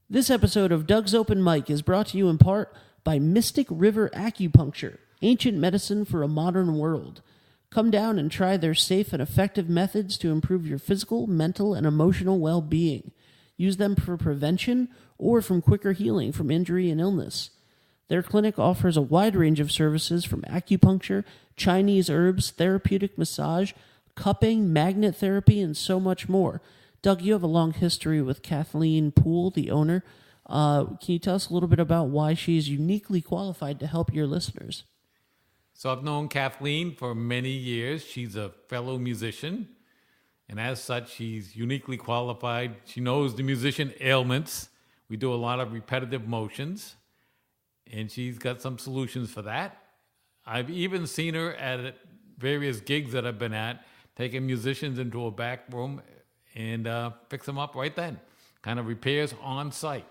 This episode of Doug's Open Mic is brought to you in part by Mystic River Acupuncture, ancient medicine for a modern world. Come down and try their safe and effective methods to improve your physical, mental, and emotional well-being. Use them for prevention or from quicker healing from injury and illness. Their clinic offers a wide range of services from acupuncture, Chinese herbs, therapeutic massage, cupping, magnet therapy, and so much more. Doug, you have a long history with Kathleen Poole, the owner. Can you tell us a little bit about why she's uniquely qualified to help your listeners? So I've known Kathleen for many years. She's a fellow musician, and as such, she's uniquely qualified. She knows the musician ailments. We do a lot of repetitive motions, and she's got some solutions for that. I've even seen her at various gigs that I've been at, taking musicians into a back room and fix them up right then. Kind of repairs on site.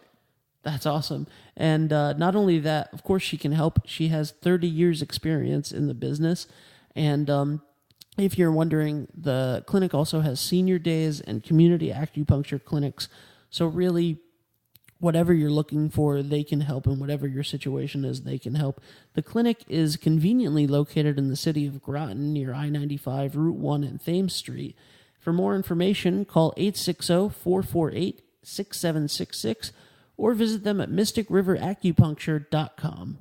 That's awesome. And not only that, of course, she can help. She has 30 years experience in the business. And if you're wondering, the clinic also has senior days and community acupuncture clinics. So really, whatever you're looking for, they can help. And whatever your situation is, they can help. The clinic is conveniently located in the city of Groton near I-95, Route 1 and Thames Street. For more information, call 860-448-6766 or visit them at mysticriveracupuncture.com.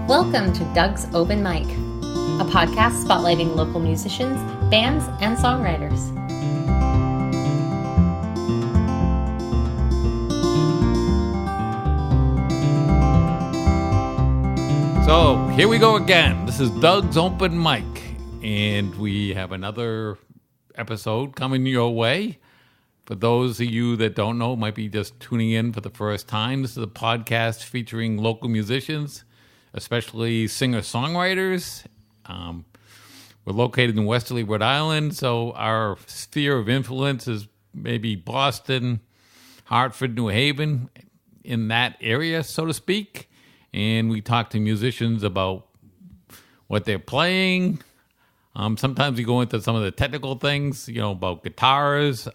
Welcome to Doug's Open Mic, a podcast spotlighting local musicians, bands, and songwriters. So here we go again. This is Doug's Open Mic, and we have another episode coming your way. For those of you that don't know, might be just tuning in for the first time, this is a podcast featuring local musicians, especially singer-songwriters. We're located in Westerly, Rhode Island, so our sphere of influence is maybe Boston, Hartford, New Haven, in that area, so to speak. And we talk to musicians about what they're playing. Sometimes we go into some of the technical things, about guitars.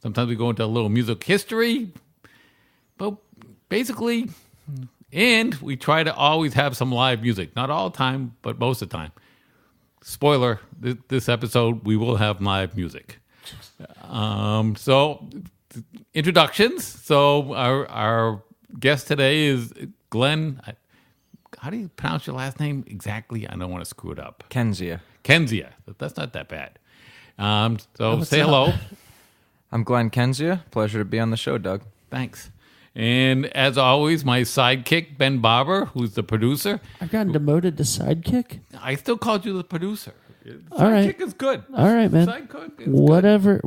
Sometimes we go into a little music history. But basically, and we try to always have some live music. Not all the time, but most of the time. Spoiler, this episode, we will have live music. So, introductions. So, our guest today is Glenn. How do you pronounce your last name exactly? I don't want to screw it up. Kendzia. That's not that bad. So say hello. I'm Glenn Kendzia. Pleasure to be on the show, Doug. Thanks. And as always, my sidekick, Ben Barber, who's the producer. I've gotten demoted to sidekick? I still called you the producer. All right. Sidekick is good. All right, man. Sidekick is whatever.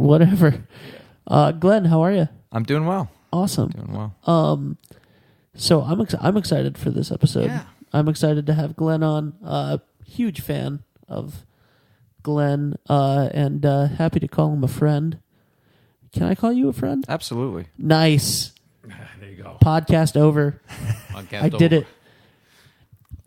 Glenn, how are you? I'm doing well. Awesome. Doing well. So I'm excited for this episode. Yeah. I'm excited to have Glenn on. Huge fan of Glenn, and happy to call him a friend. Can I call you a friend? Absolutely. Nice. There you go. Podcast over. I did it.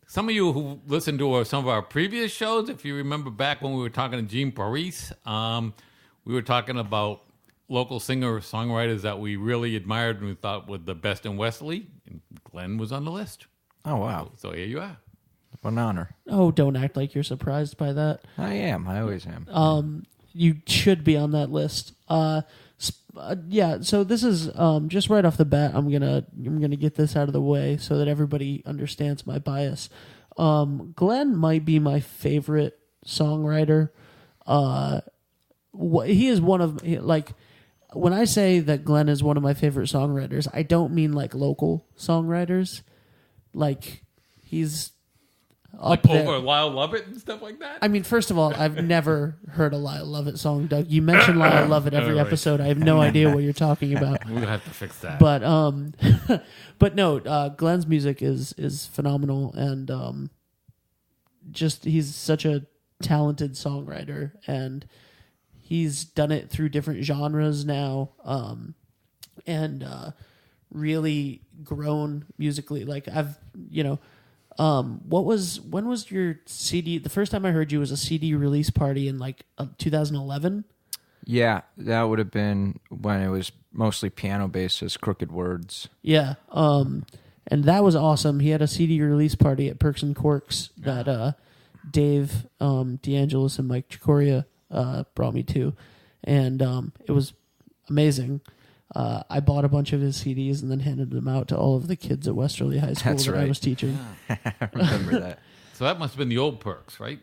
Some of you who listened to some of our previous shows, if you remember back when we were talking to Gene Paris, we were talking about local singer-songwriters that we really admired and we thought were the best in Westerly. And Glenn was on the list. Oh, wow. So here you are. What an honor. Oh, don't act like you're surprised by that. I am. I always am. You should be on that list. So this is just right off the bat. I'm gonna get this out of the way so that everybody understands my bias. Glenn might be my favorite songwriter. He is one of when I say that Glenn is one of my favorite songwriters, I don't mean like local songwriters. Like he's Like over Lyle Lovett and stuff like that? I mean, first of all, I've never heard a Lyle Lovett song, Doug. You mention Lyle Lovett every episode. I have no idea what you're talking about. We'll have to fix that. But but no, Glenn's music is phenomenal, and just he's such a talented songwriter, and he's done it through different genres now, and really grown musically. Like when was your CD? The first time I heard you was a CD release party in 2011. Yeah, that would have been when it was mostly piano basis, Crooked Words. Yeah. And that was awesome. He had a CD release party at Perks and Corks that Dave DeAngelis and Mike Chicoria brought me to, and it was amazing. I bought a bunch of his CDs and then handed them out to all of the kids at Westerly High School That's that I right. was teaching. I remember that. So that must have been the old Perks, right?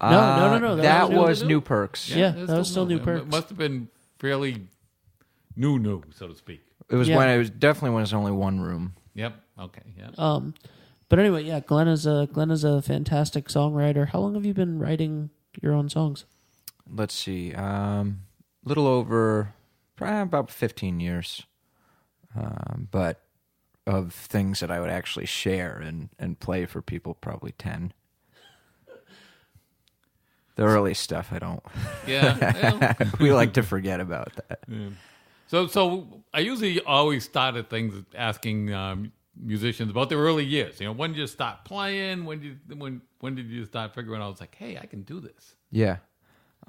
No. That was was New Perks. Yeah, it's that was still New It Perks. must have been fairly new, so to speak. It was Yeah. when it was definitely when it was only one room. Yep. Okay. Yeah. But anyway, yeah, Glenn is a fantastic songwriter. How long have you been writing your own songs? Let's see, little over probably about 15 years, but of things that I would actually share and play for people, probably 10. The early stuff I don't. Yeah. Well, We like to forget about that. So I usually always start at things asking musicians about their early years. You know, when did you start playing? When did you start figuring out? It's like, hey, I can do this. Yeah.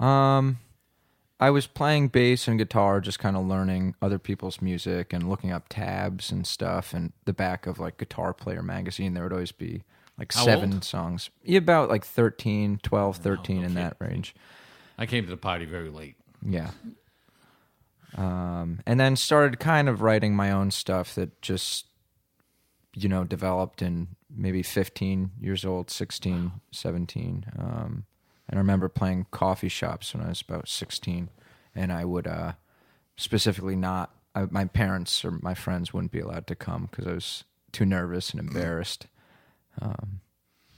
I was playing bass and guitar, just kind of learning other people's music and looking up tabs and stuff. And the back of like Guitar Player magazine, there would always be like How 7 old? songs. Yeah, about like 13, 12, 13 in that range. I came to the party very late. Yeah. And then started kind of writing my own stuff that just, developed in maybe 15 years old, 16, 17. And I remember playing coffee shops when I was about 16. And I would specifically my parents or my friends wouldn't be allowed to come because I was too nervous and embarrassed.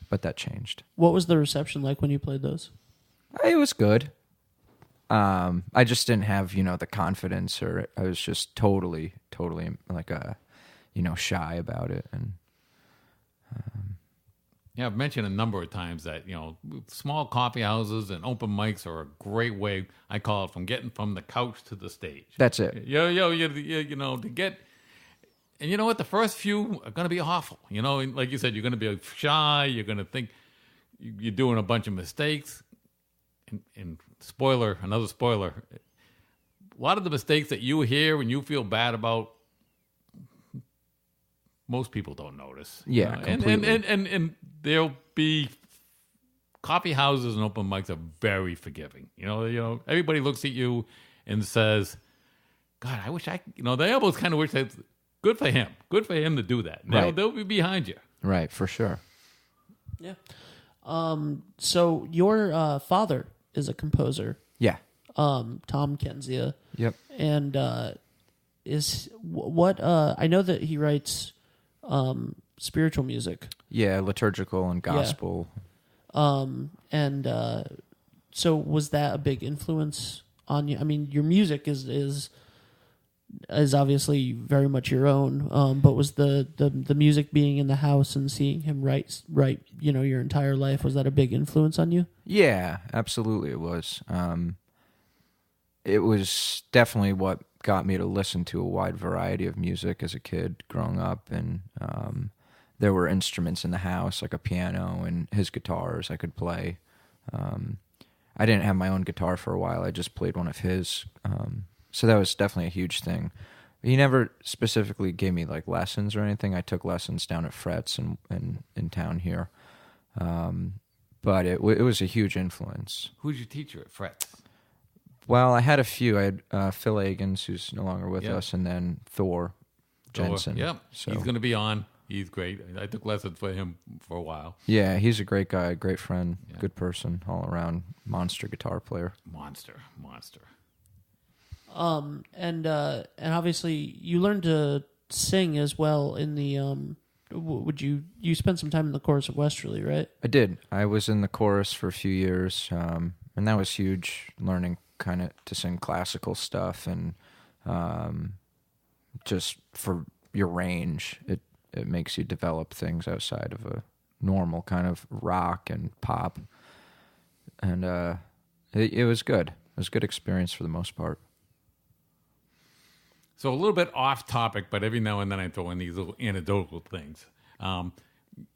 But that changed. What was the reception like when you played those? It was good. I just didn't have, the confidence, or I was just totally like shy about it. And Yeah, I've mentioned a number of times that, small coffee houses and open mics are a great way, I call it, from getting from the couch to the stage. that's it. To get, and you know what? The first few are going to be awful. And like you said, you're going to be shy. You're going to think you're doing a bunch of mistakes. And another spoiler, a lot of the mistakes that you hear and you feel bad about, most people don't notice. Yeah, completely. And there'll be coffee houses and open mics are very forgiving. Everybody looks at you and says, God, I wish they almost kind of wish that. Good for him to do that. Right. They'll be behind you. Right, for sure. Yeah. So your father is a composer, Yeah. Tom Kendzia. Yep. And I know that he writes spiritual music. Yeah, liturgical and gospel. So was that a big influence on you? I mean, your music is obviously very much your own, but was the music being in the house and seeing him write your entire life, was that a big influence on you? Yeah, absolutely it was. It was definitely what got me to listen to a wide variety of music as a kid growing up, and there were instruments in the house, like a piano and his guitars I could play. I didn't have my own guitar for a while. I just played one of his. So that was definitely a huge thing. He never specifically gave me like lessons or anything. I took lessons down at Fret's in town here. But it was a huge influence. Who's your teacher at Fret's? Well, I had a few. I had Phil Agins, who's no longer with us, and then Thor Jensen. Yep. So, He's going to be on. He's great. I took lessons for him for a while. yeah, he's a great guy, great friend, good person, all around, monster guitar player. Monster. And obviously you learned to sing as well in the you spent some time in the chorus at Westerly, right? I did. I was in the chorus for a few years, and that was huge, learning kind of to sing classical stuff, and just for your range, it makes you develop things outside of a normal kind of rock and pop. And it was good. It was a good experience for the most part. So a little bit off topic, but every now and then I throw in these little anecdotal things.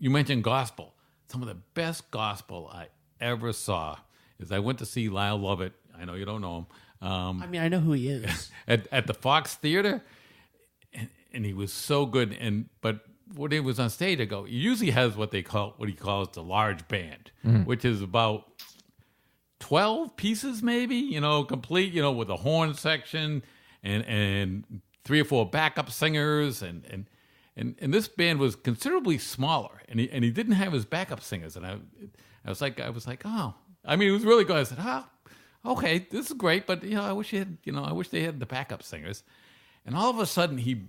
You mentioned gospel. Some of the best gospel I ever saw is I went to see Lyle Lovett. I know you don't know I mean, I know who he is. at the Fox Theater, and he was so good. But when he was on stage, I go, he usually has what he calls the large band, which is about 12 pieces, maybe, complete, with a horn section and 3 or 4 backup singers, and this band was considerably smaller, and he didn't have his backup singers, and I was like, oh, I mean, it was really good. I said, okay, this is great, but I wish they had the backup singers. And all of a sudden,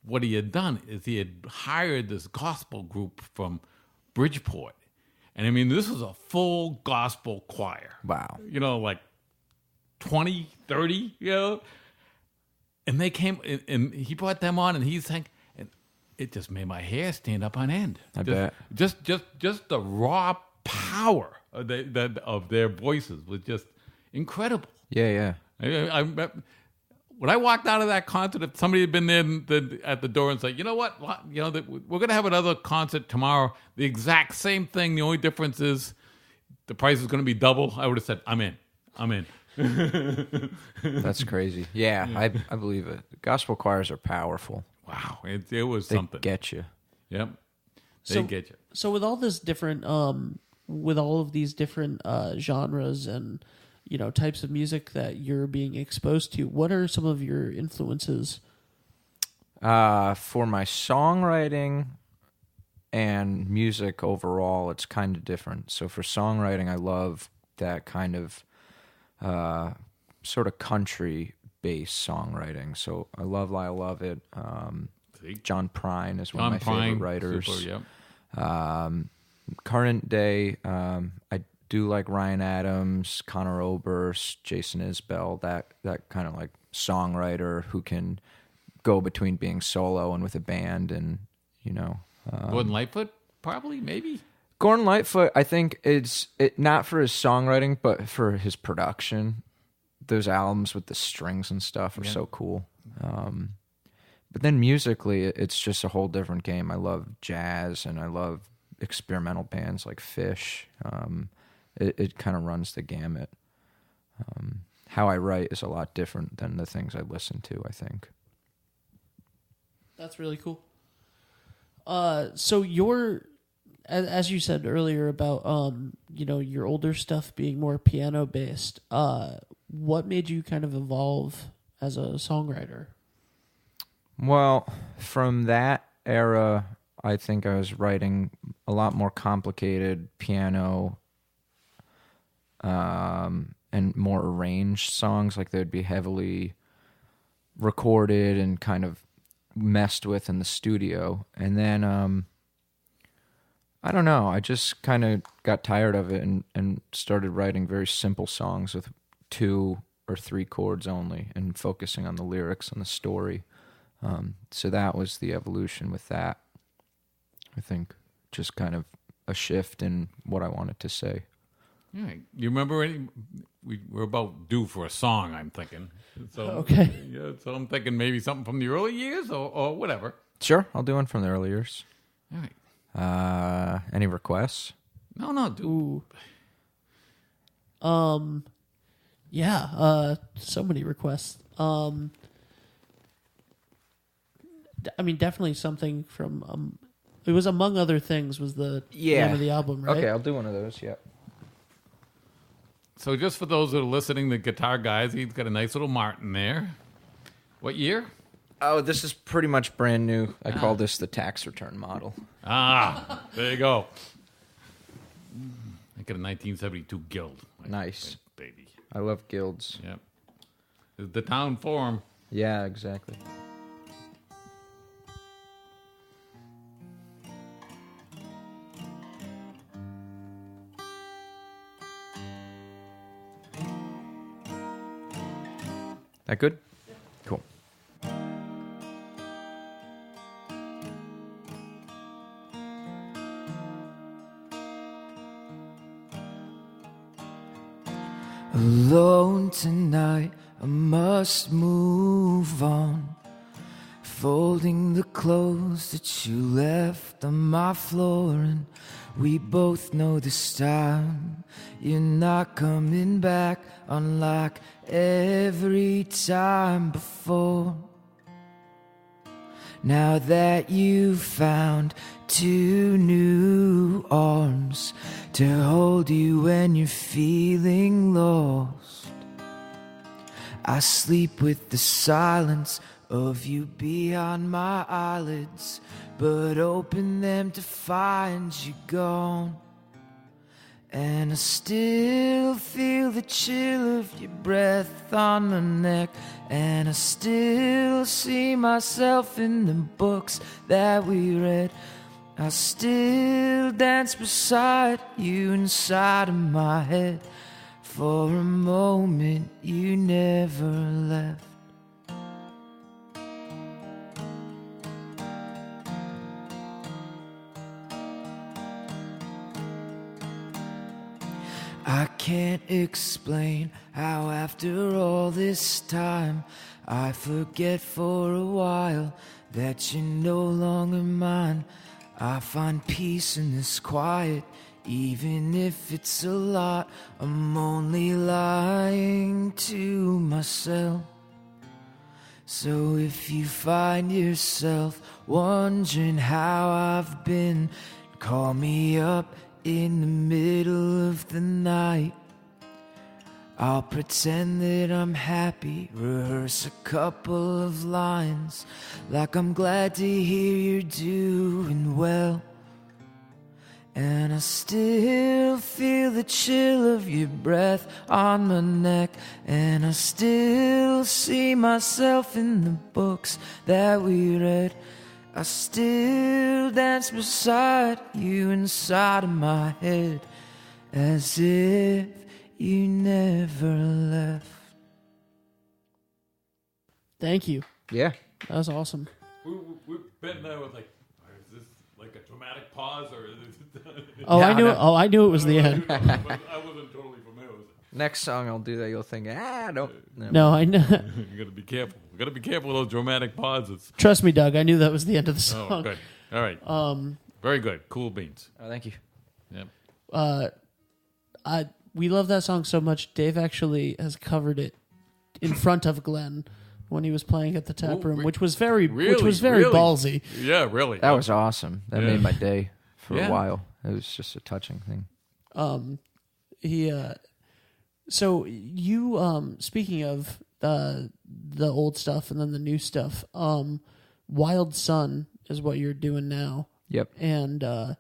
what he had done is he had hired this gospel group from Bridgeport. And I mean, this was a full gospel choir. Wow. Like 20, 30, And they came, and he brought them on, and he sang, and it just made my hair stand up on end. I bet. Just the raw power of their voices was just incredible. Yeah. When I walked out of that concert, if somebody had been there at the door and said, you know what, we're going to have another concert tomorrow, the exact same thing, the only difference is the price is going to be double, I would have said, I'm in. That's crazy. Yeah. I believe it. Gospel choirs are powerful. Wow, it was They something. get you. Yep, they get you. So with all this different, with all of these different genres and types of music that you're being exposed to, what are some of your influences? For my songwriting and music overall, it's kind of different. So for songwriting, I love that kind of sort of country-based songwriting. So I love Lyle Lovett. John Prine is one of my favorite writers. Super, yep. Current day, I do like Ryan Adams, Conor Oberst, Jason Isbell, that kind of like songwriter who can go between being solo and with a band, and Gordon Lightfoot, probably, maybe. Gordon Lightfoot, I think it's not for his songwriting, but for his production. Those albums with the strings and stuff are so cool. But then musically, it's just a whole different game. I love jazz, and I love experimental bands like Fish. It kind of runs the gamut. How I write is a lot different than the things I listen to, I think. That's really cool. So as you said earlier about your older stuff being more piano based, what made you kind of evolve as a songwriter? Well, from that era, I think I was writing a lot more complicated piano and more arranged songs. Like they'd be heavily recorded and kind of messed with in the studio. And then, I don't know, I just kind of got tired of it and started writing very simple songs with 2 or 3 chords only and focusing on the lyrics and the story. So that was the evolution with that. I think just kind of a shift in what I wanted to say. All right. You remember we're about due for a song, I'm thinking. So, okay. Yeah, so I'm thinking maybe something from the early years or whatever. Sure, I'll do one from the early years. All right. Any requests? No, dude. Yeah, so many requests. I mean, definitely something from, it was Among Other Things was the name of the album, right? Okay, I'll do one of those, yeah. So just for those that are listening, the guitar guys, he's got a nice little Martin there. What year? Oh, this is pretty much brand new. I call this the tax return model. There you go. I got a 1972 Guild. Nice. Baby. I love guilds. Yep. It's the town forum. Yeah, exactly. That good? Cool. Alone tonight, I must move on. folding the clothes that you left on my floor, and we both know this time you're not coming back, unlike every time before. Now that you've found 2 new arms to hold you when you're feeling lost, I sleep with the silence of you beyond my eyelids, but open them to find you gone. And I still feel the chill of your breath on my neck, and I still see myself in the books that we read. I still dance beside you inside of my head. For a moment you never left. I can't explain how after all this time I forget for a while that you're no longer mine. I find peace in this quiet, even if it's a lot. I'm only lying to myself. So if you find yourself wondering how I've been, call me up in the middle of the night. I'll pretend that I'm happy, rehearse a couple of lines, like I'm glad to hear you're doing well. And I still feel the chill of your breath on my neck, and I still see myself in the books that we read. I still dance beside you inside of my head, as if you never left. Thank you. Yeah. That was awesome. We've been there with is this like a dramatic pause or is it? Oh, No, I knew. no. It. Oh, I knew it was the end. I wasn't totally familiar with it. Next song I'll do that, you'll think, don't. No, I know. You got to be careful. We got to be careful with those dramatic pauses. Trust me, Doug. I knew that was the end of the song. Oh, good. All right. Very good. Cool beans. Oh, thank you. Yep. We love that song so much. Dave actually has covered it in front of Glenn when he was playing at the tap room, which was very really? ballsy. Yeah, really. That was awesome. That Yeah. made my day for Yeah. a while. It was just a touching thing. So you speaking of the old stuff and then the new stuff, Wild Sun is what you're doing now. Yep. And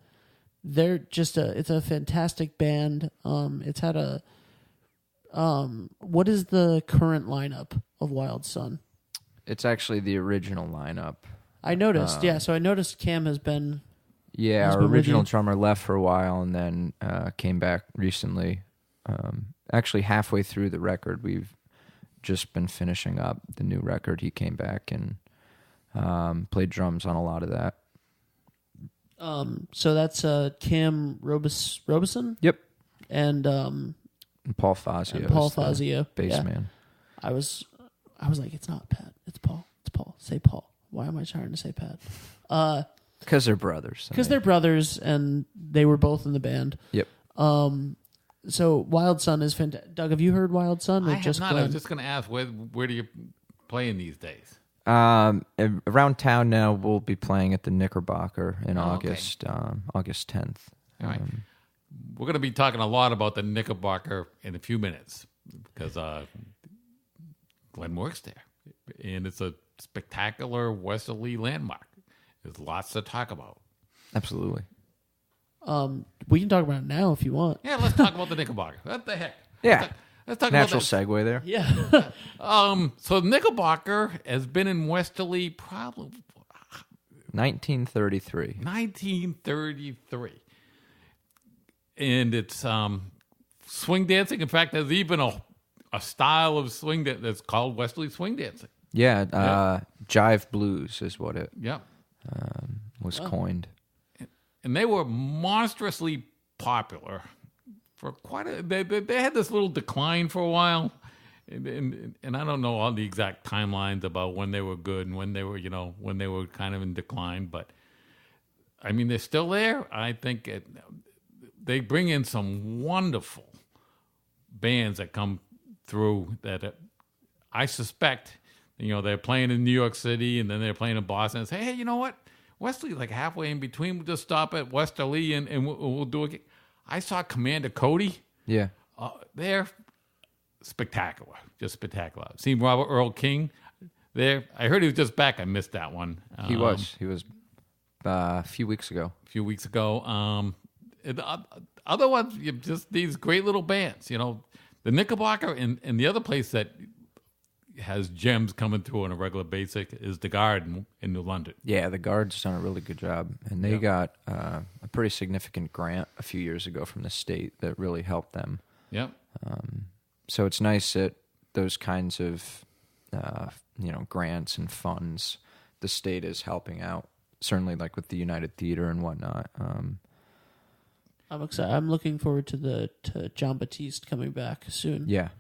they're just it's a fantastic band. It's had a what is the current lineup of Wild Sun? It's actually the original lineup. I noticed, so I noticed Cam has been Yeah, Has our been with original you? drummer left for a while and then came back recently. Actually, halfway through the record, we've just been finishing up the new record. He came back and played drums on a lot of that. So that's Cam Robeson? Yep. And And Paul Fazio. And Paul is the Fazio, bass yeah. man. I was like, it's not Pat, it's Paul. It's Paul. Say Paul. Why am I trying to say Pat? Because they're brothers. Because they're brothers and they were both in the band. Yep. So Wild Sun is fantastic. Doug, have you heard Wild Sun? Or I have just not. I Glenn? was just going to ask, where do you play in these days? Around town now, we'll be playing at the Knickerbocker in okay. August 10th. All right. We're going to be talking a lot about the Knickerbocker in a few minutes because Glenn works there. And it's a spectacular westerly landmark. There's lots to talk about. Absolutely. We can talk about it now if you want. Yeah, let's talk about the Knickerbocker. What the heck? Yeah. Let's talk Natural about that. segue there. Yeah. So Knickerbocker has been in Westerly probably 1933. 1933. And it's swing dancing. In fact, there's even a style of swing that's called Westerly swing dancing. Yeah, jive blues is what it Yeah. was coined. And they were monstrously popular for quite a... They had this little decline for a while, and I don't know all the exact timelines about when they were good and when they were, when they were kind of in decline, but I mean, they're still there. I think they bring in some wonderful bands that come through that I suspect, they're playing in New York City and then they're playing in Boston and say, hey, you know what? Wesley's like halfway in between. We'll just stop at Westerly and we'll do it. I saw Commander Cody. Yeah. They're spectacular. Just spectacular. Seen Robert Earl King there. I heard he was just back. I missed that one. He was a few weeks ago. The other ones, just these great little bands. The Knickerbocker and the other place that has gems coming through on a regular basis is the Guard in New London. Yeah, the Guard's done a really good job, and they got a pretty significant grant a few years ago from the state that really helped them. Yep. So it's nice that those kinds of grants and funds the state is helping out. Certainly, like with the United Theater and whatnot. I'm excited. I'm looking forward to John Batiste coming back soon. Yeah.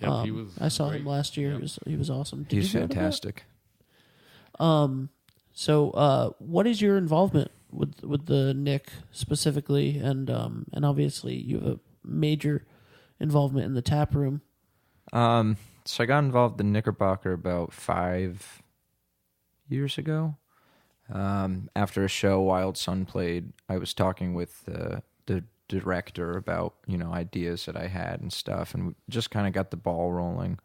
Yep, he was I saw great. him last year. Yep. He was awesome. Did He's you go to that? fantastic. So, what is your involvement with the Nick specifically, and obviously you have a major involvement in the tap room. So I got involved in Knickerbocker about 5 years ago. After a show Wild Sun played, I was talking with the director about ideas that I had and stuff, and we just kind of got the ball rolling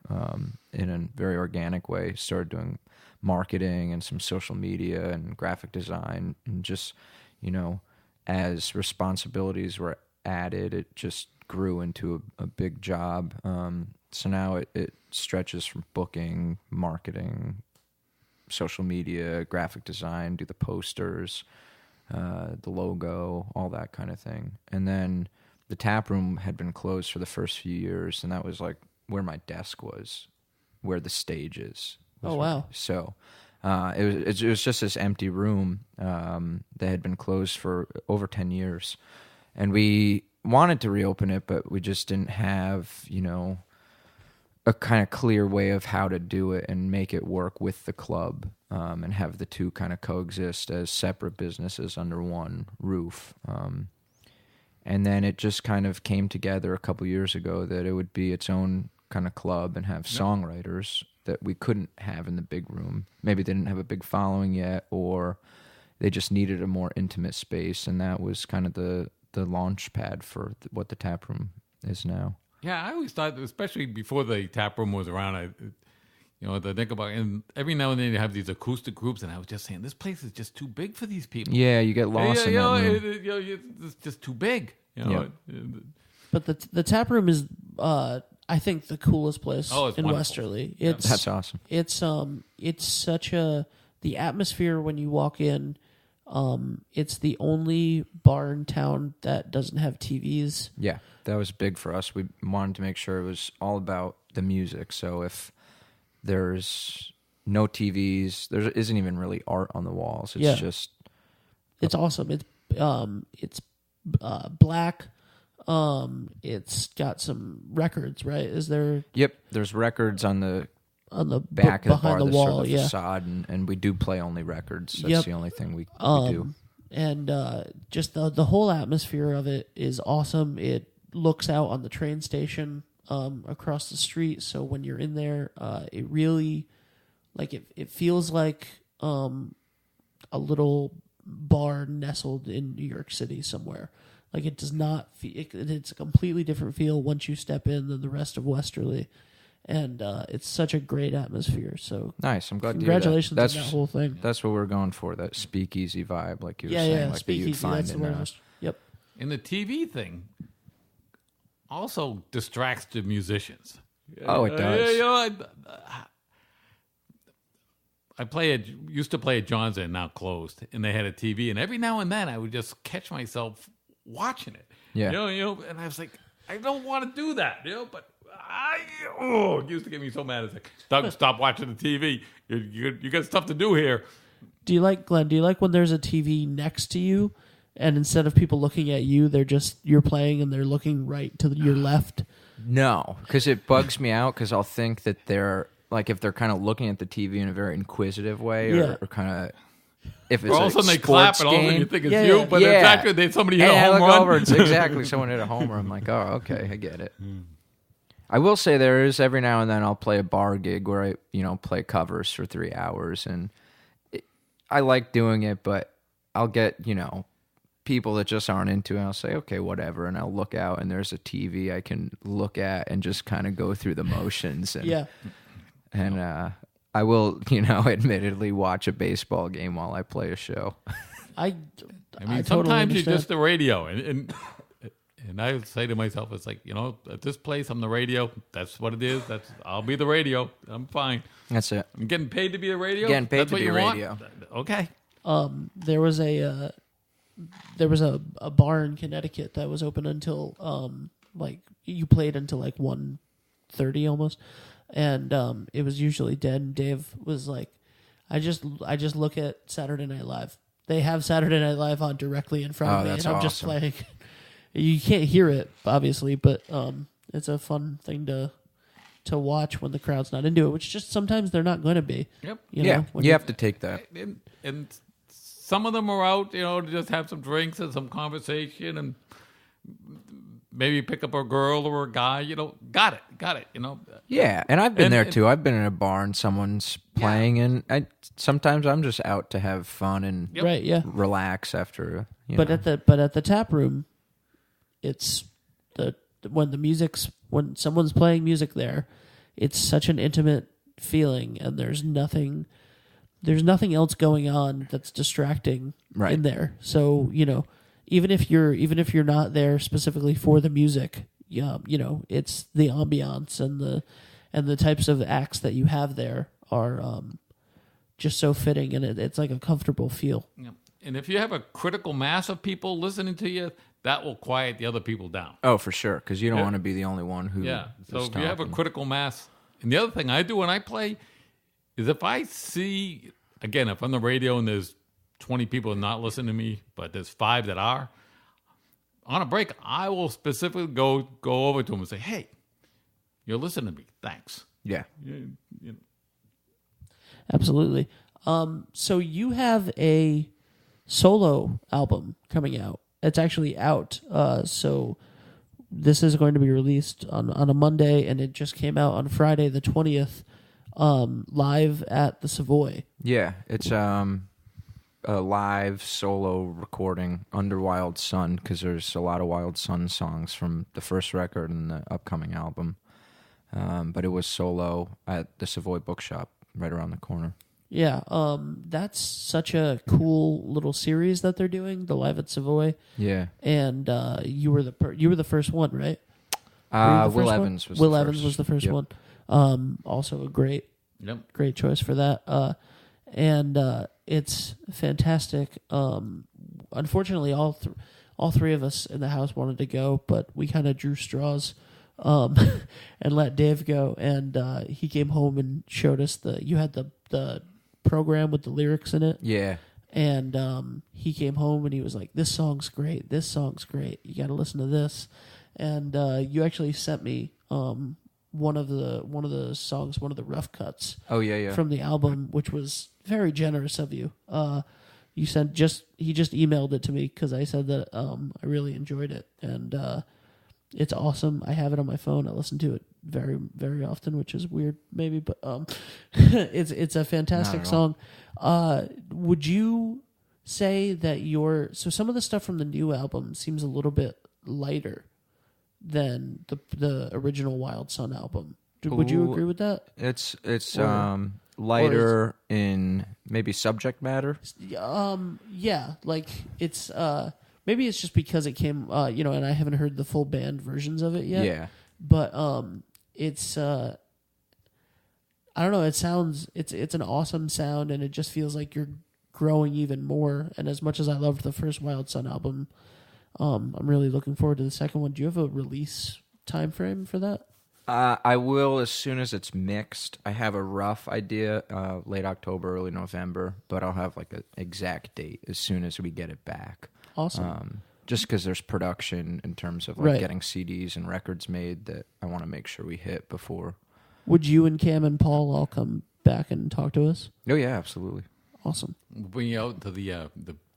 in a very organic way. Started doing marketing and some social media and graphic design, and just as responsibilities were added, it just grew into a big job. So now it stretches from booking, marketing, social media, graphic design, do the posters, the logo, all that kind of thing. And then the tap room had been closed for the first few years, and that was like where my desk was, where the stage is. Oh, wow. So it was just this empty room that had been closed for over 10 years. And we wanted to reopen it, but we just didn't have, a kind of clear way of how to do it and make it work with the club, and have the two kind of coexist as separate businesses under one roof. And then it just kind of came together a couple years ago that it would be its own kind of club and have songwriters that we couldn't have in the big room. Maybe they didn't have a big following yet, or they just needed a more intimate space, and that was kind of the launch pad for what the tap room is now. Yeah, I always thought, especially before the tap room was around, the Knickerbocker, and every now and then you have these acoustic groups, and I was just saying, this place is just too big for these people. Yeah, you get lost in that room. It's just too big. But the tap room is, I think, the coolest place in wonderful. Westerly. That's awesome. It's such the atmosphere when you walk in. It's the only bar in town that doesn't have TVs. Yeah, that was big for us. We wanted to make sure it was all about the music. So if there's no TVs, there isn't even really art on the walls. It's just... It's awesome. It's black. It's got some records, right? Is there... Yep, there's records on the back of the bar, behind the wall, sort of facade, and we do play only records. That's the only thing we do. And just the whole atmosphere of it is awesome. It looks out on the train station across the street, so when you're in there, it really, it feels like a little bar nestled in New York City somewhere. Like, it does not feel... It's a completely different feel once you step in than the rest of Westerly. And it's such a great atmosphere. So nice. I'm glad to hear congratulations that. on that whole thing. That's what we're going for, that speakeasy vibe, like you were saying. Like speakeasy, you'd find that's the word. Yep. And the TV thing also distracts the musicians. Oh, it does. I used to play at John's, and now closed, and they had a TV, and every now and then I would just catch myself watching it. Yeah. And I was like, I don't want to do that, but it used to get me so mad. It's like, Doug, stop watching the TV. You got stuff to do here. Glenn, do you like when there's a TV next to you, and instead of people looking at you, you're playing and they're looking right to your left? No, because it bugs me out because I'll think that they're, like, if they're kind of looking at the TV in a very inquisitive way or kind of, if it's Or all of a sudden they clap sports and all of a sudden you game. think it's you, but it's actually somebody hit and a I home look run. over, it's exactly someone hit a homer. I'm like, oh, okay, I get it. I will say there is every now and then I'll play a bar gig where I, play covers for 3 hours, and I like doing it, but I'll get, people that just aren't into it. I'll say, okay, whatever, and I'll look out, and there's a TV I can look at and just kind of go through the motions. And, and I will, admittedly watch a baseball game while I play a show. I mean, totally sometimes understand. you're just the radio, and I say to myself, it's like, at this place, I'm the radio. That's what it is. I'll be the radio. I'm fine. That's it. I'm getting paid to be the radio. Getting paid That's to what be you a want? radio. Okay. There was a bar in Connecticut that was open until like you played until like 1:30 almost, and it was usually dead. And Dave was like, I just look at Saturday Night Live. They have Saturday Night Live on directly in front of me, that's and I'm just awesome. playing. You can't hear it obviously, but it's a fun thing to watch when the crowd's not into it, which just sometimes they're not going to be. Yep. When You have to take that. And some of them are out, to just have some drinks and some conversation and maybe pick up a girl or a guy, got it. Yeah, and I've been And- there and- too. I've been in a bar and someone's playing, and sometimes I'm just out to have fun and Right, yeah. relax after. But at the tap room, it's when someone's playing music there, it's such an intimate feeling, and there's nothing else going on that's distracting in there. So even if you're not there specifically for the music, it's the ambiance and the types of acts that you have there are just so fitting, and it's like a comfortable feel. Yep. And if you have a critical mass of people listening to you, that will quiet the other people down. Oh, for sure, because you don't want to be the only one who. Yeah. So is if you have a talking. critical mass, and the other thing I do when I play is if I see, again, if on the radio and there's 20 people not listening to me, but there's 5 that are, on a break, I will specifically go over to them and say, hey, you're listening to me. Thanks. Yeah. Absolutely. So you have a solo album coming out. It's actually out. So this is going to be released on a Monday, and it just came out on Friday the 20th, live at the Savoy. Yeah, it's a live solo recording under Wild Sun, because there's a lot of Wild Sun songs from the first record and the upcoming album. But it was solo at the Savoy Bookshop right around the corner. Yeah, that's such a cool little series that they're doing, the Live at Savoy. Yeah. And you were the first one, right? Will Evans was Will the Evans first. was the first Yep. one. Also a great choice for that. And it's fantastic. Unfortunately, all three of us in the house wanted to go, but we kind of drew straws and let Dave go. And he came home and showed us you had the program with the lyrics in it. Yeah. And he came home and he was like, "This song's great. This song's great. You got to listen to this." And you actually sent me one of the songs, one of the rough cuts. Oh yeah. From the album, which was very generous of you. He just emailed it to me because I said that I really enjoyed it, and it's awesome. I have it on my phone. I listen to it very, very often, which is weird, maybe, but it's a fantastic song. Would you say that so some of the stuff from the new album seems a little bit lighter than the original Wild Sun album? Would you agree with that? It's lighter in maybe subject matter. Yeah, like it's maybe it's just because it came and I haven't heard the full band versions of it yet. Yeah. But it's I don't know, it's an awesome sound, and it just feels like you're growing even more. And as much as I loved the first Wild Sun album, I'm really looking forward to the second one. Do you have a release time frame for that? I will as soon as it's mixed. I have a rough idea, late October, early November, but I'll have like an exact date as soon as we get it back. Awesome. just because there's production in terms of like Right. getting CDs and records made that I want to make sure we hit before. Would you and Cam and Paul all come back and talk to us? Oh yeah, absolutely. Awesome. We'll bring you out to the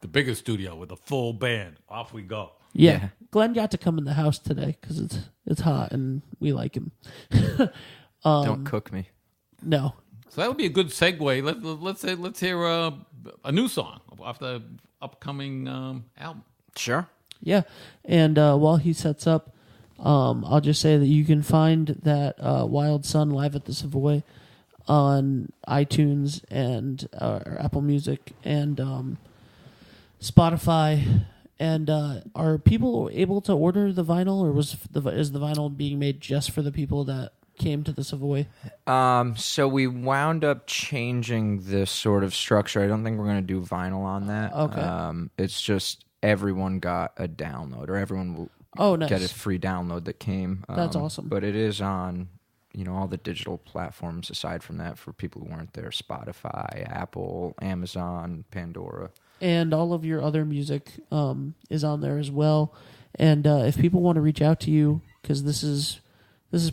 bigger studio with a full band. Off we go. Yeah. Yeah. Glenn got to come in the house today because it's hot and we like him. Don't cook me. No. So that would be a good segue. Let's hear a new song off the upcoming album. Sure. Yeah. And while he sets up, I'll just say that you can find that Wild Sun live at the Savoy on iTunes and Apple Music and Spotify. And are people able to order the vinyl, or is the vinyl being made just for the people that came to the Savoy? So we wound up changing this sort of structure. I don't think we're going to do vinyl on that. Okay. It's just everyone got a download, or everyone will Nice. get a free download that came. That's awesome. But it is on, all the digital platforms aside from that for people who weren't there: Spotify, Apple, Amazon, Pandora. And all of your other music is on there as well. And if people want to reach out to you, because this is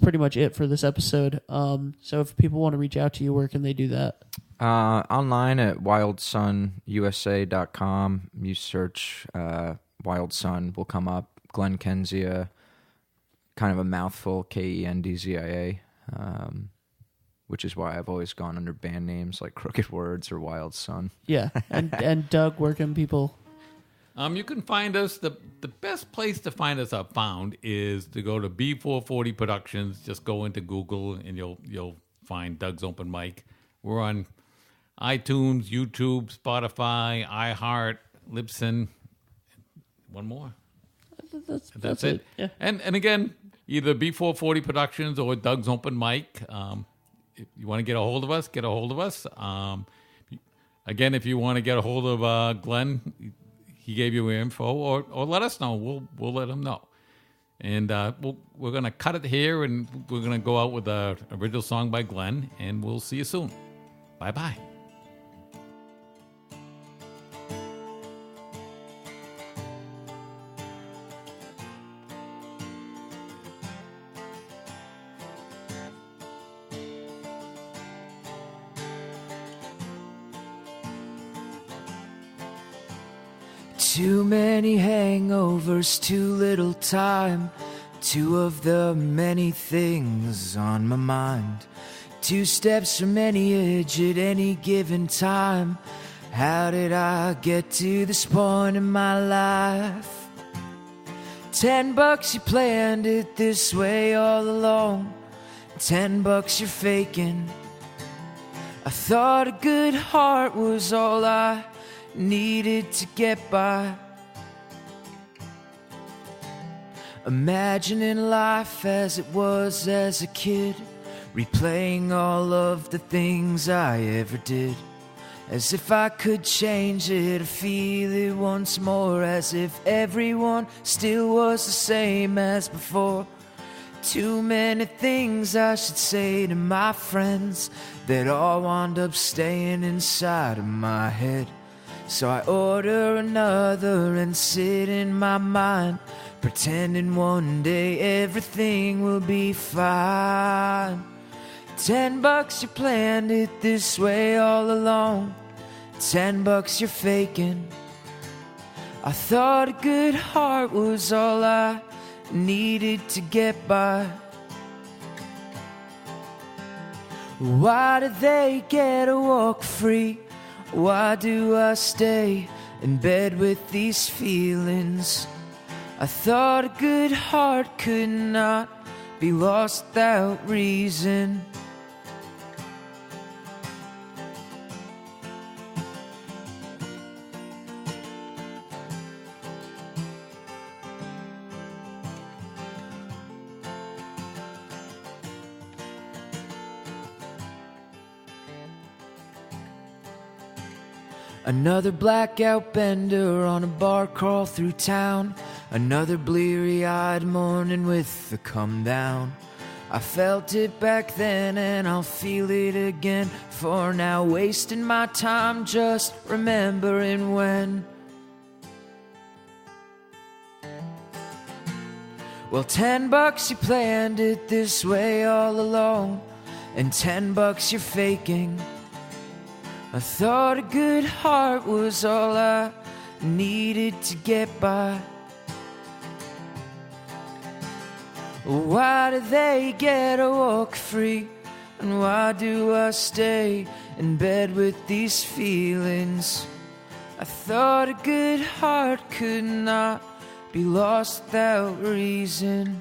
pretty much it for this episode. So if people want to reach out to you, where can they do that? Online at wildsunusa.com. You search Wild Sun, will come up. Glenn Kendzia, kind of a mouthful, Kendzia, which is why I've always gone under band names like Crooked Words or Wild Sun. Yeah. And Doug, where can people? You can find us. The best place to find us found is to go to B440 Productions. Just go into Google and you'll find Doug's Open Mic. We're on iTunes, YouTube, Spotify, iHeart, Libsyn. One more. That's it. Yeah. And again, either B440 Productions or Doug's Open Mic. If you want to get a hold of us, get a hold of us. Again, if you want to get a hold of Glenn, he gave you info, or let us know. We'll let him know. And we're going to cut it here, and we're going to go out with an original song by Glenn, and we'll see you soon. Bye-bye. Too many hangovers, too little time. Two of the many things on my mind. Two steps from any edge at any given time. How did I get to this point in my life? $10 you planned it this way all along. $10 you're faking. I thought a good heart was all I needed to get by. Imagining life as it was as a kid, replaying all of the things I ever did, as if I could change it or feel it once more, as if everyone still was the same as before. Too many things I should say to my friends that all wound up staying inside of my head. So I order another and sit in my mind, pretending one day everything will be fine. $10 you planned it this way all along. $10 you're faking. I thought a good heart was all I needed to get by. Why did they get a walk free? Why do I stay in bed with these feelings? I thought a good heart could not be lost without reason. Another blackout bender on a bar crawl through town. Another bleary-eyed morning with the come down. I felt it back then and I'll feel it again. For now, wasting my time just remembering when Well, $10 you planned it this way all along, and $10 you're faking. I thought a good heart was all I needed to get by. Why do they get to walk free? And why do I stay in bed with these feelings? I thought a good heart could not be lost without reason.